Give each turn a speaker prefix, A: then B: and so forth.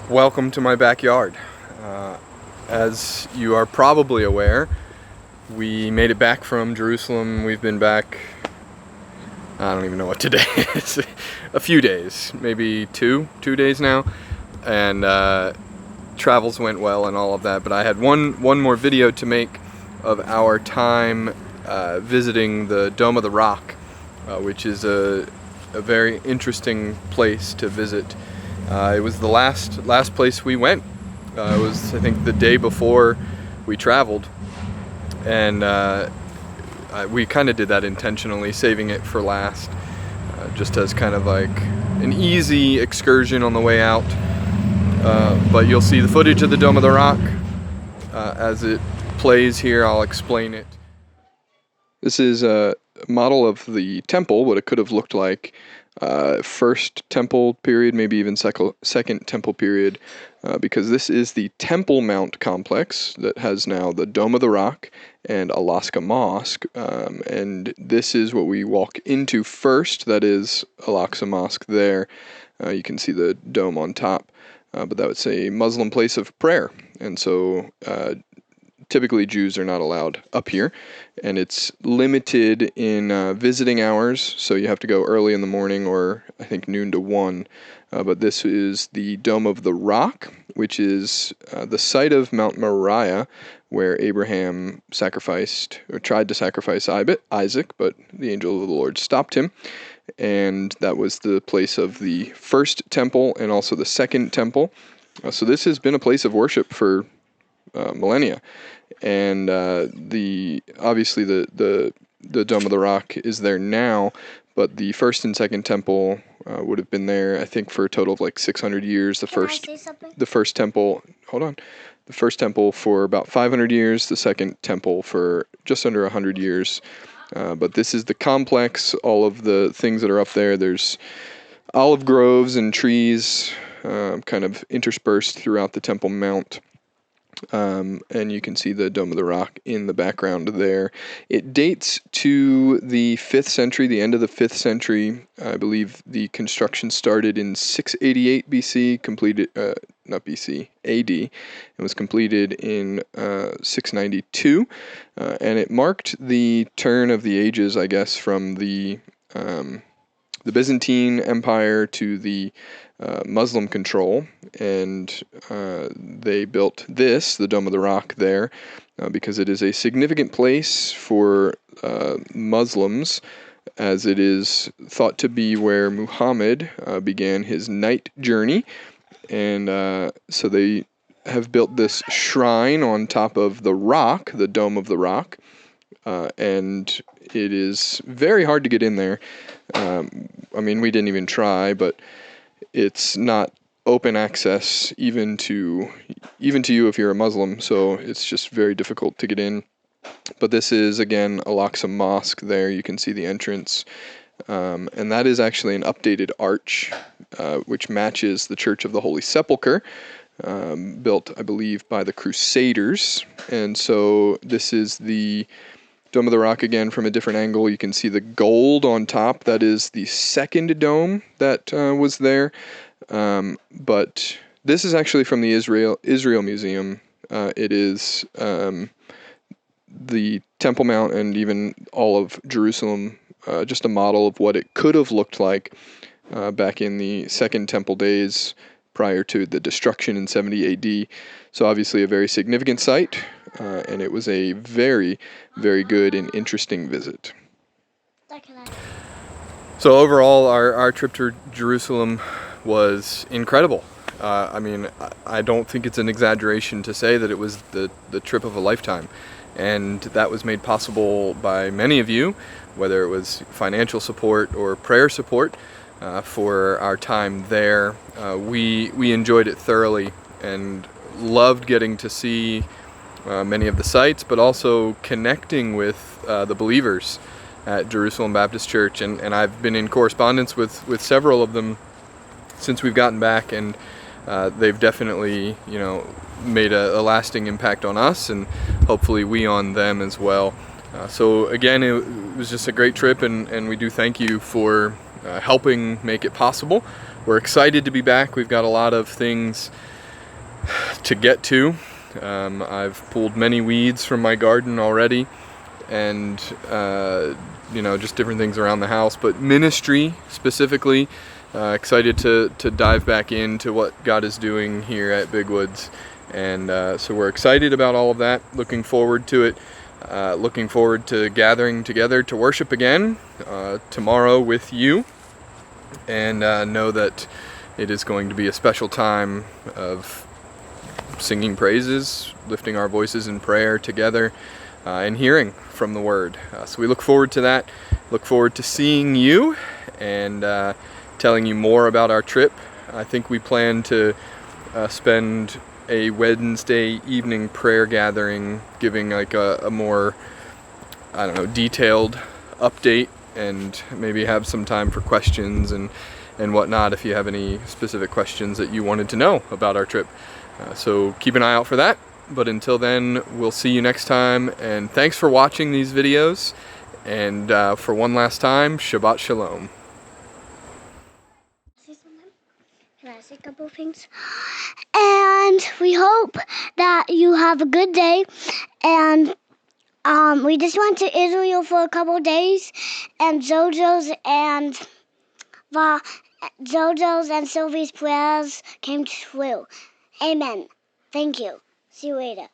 A: Welcome to my backyard. As you are probably aware, we made it back from Jerusalem. We've been back, I don't even know what today is, a few days, maybe two days now, and travels went well and all of that, but I had one more video to make of our time visiting the Dome of the Rock, which is a very interesting place to visit. It was the last place we went. It was, I think, the day before we traveled, and we kind of did that intentionally, saving it for last, just as kind of like an easy excursion on the way out. But you'll see the footage of the Dome of the Rock as it plays here. I'll explain it. This is a model of the temple, what it could have looked like. First temple period, maybe even second temple period, because this is the Temple Mount complex that has now the Dome of the Rock and Alaska Mosque, and this is what we walk into first. That is Al-Aqsa Mosque there. You can see the dome on top, but that would say Muslim place of prayer, and so typically Jews are not allowed up here, and it's limited in visiting hours, so you have to go early in the morning or I think noon to 1. But this is the Dome of the Rock, which is the site of Mount Moriah, where Abraham sacrificed, or tried to sacrifice Isaac, but the angel of the Lord stopped him. And that was the place of the first temple and also the second temple. So this has been a place of worship for millennia. And obviously the Dome of the Rock is there now, but the first and second temple would have been there, I think, for a total of like 600 years. The first temple, hold on, the first temple for about 500 years, the second temple for just under 100 years. But this is the complex, all of the things that are up there. There's olive groves and trees kind of interspersed throughout the Temple Mount. And you can see the Dome of the Rock in the background there. It dates to the 5th century, the end of the 5th century. I believe the construction started in 688 BC, completed, not BC, AD. It was completed in 692, and it marked the turn of the ages, I guess, from the Byzantine Empire to the Muslim control, and they built the Dome of the Rock there, because it is a significant place for Muslims, as it is thought to be where Muhammad began his night journey, and so they have built this shrine on top of the rock, the Dome of the Rock, and it is very hard to get in there. I mean, we didn't even try, but it's not open access even to you if you're a Muslim, so it's just very difficult to get in. But this is, again, Al-Aqsa Mosque there. You can see the entrance, and that is actually an updated arch, which matches the Church of the Holy Sepulchre, built, I believe, by the Crusaders. And so this is the Dome of the Rock again from a different angle. You can see the gold on top. That is the second dome that was there. But this is actually from the Israel Museum. It is the Temple Mount and even all of Jerusalem, just a model of what it could have looked like back in the Second Temple days prior to the destruction in 70 AD. So obviously a very significant site, and it was a very, very good and interesting visit. So overall, our trip to Jerusalem was incredible. I mean, I don't think it's an exaggeration to say that it was the trip of a lifetime. And that was made possible by many of you, whether it was financial support or prayer support for our time there. We enjoyed it thoroughly and loved getting to see many of the sites, but also connecting with the believers at Jerusalem Baptist Church. And I've been in correspondence with several of them since we've gotten back, and they've definitely, made a lasting impact on us, and hopefully we on them as well. So again, it was just a great trip, and we do thank you for helping make it possible. We're excited to be back. We've got a lot of things to get to. I've pulled many weeds from my garden already, and just different things around the house, but ministry specifically, excited to dive back into what God is doing here at Big Woods. And so we're excited about all of that, looking forward to it, looking forward to gathering together to worship again tomorrow with you, and know that it is going to be a special time of singing praises, lifting our voices in prayer together, and hearing from the Word. So we look forward to that, look forward to seeing you, and telling you more about our trip. I think we plan to spend a Wednesday evening prayer gathering, giving like a more, detailed update, and maybe have some time for questions and whatnot if you have any specific questions that you wanted to know about our trip. So keep an eye out for that. But until then, we'll see you next time, and thanks for watching these videos. And for one last time, Shabbat Shalom.
B: Can I say a couple of things? And we hope that you have a good day. And we just went to Israel for a couple of days, and JoJo's and Sylvie's prayers came true. Amen. Thank you. See you later.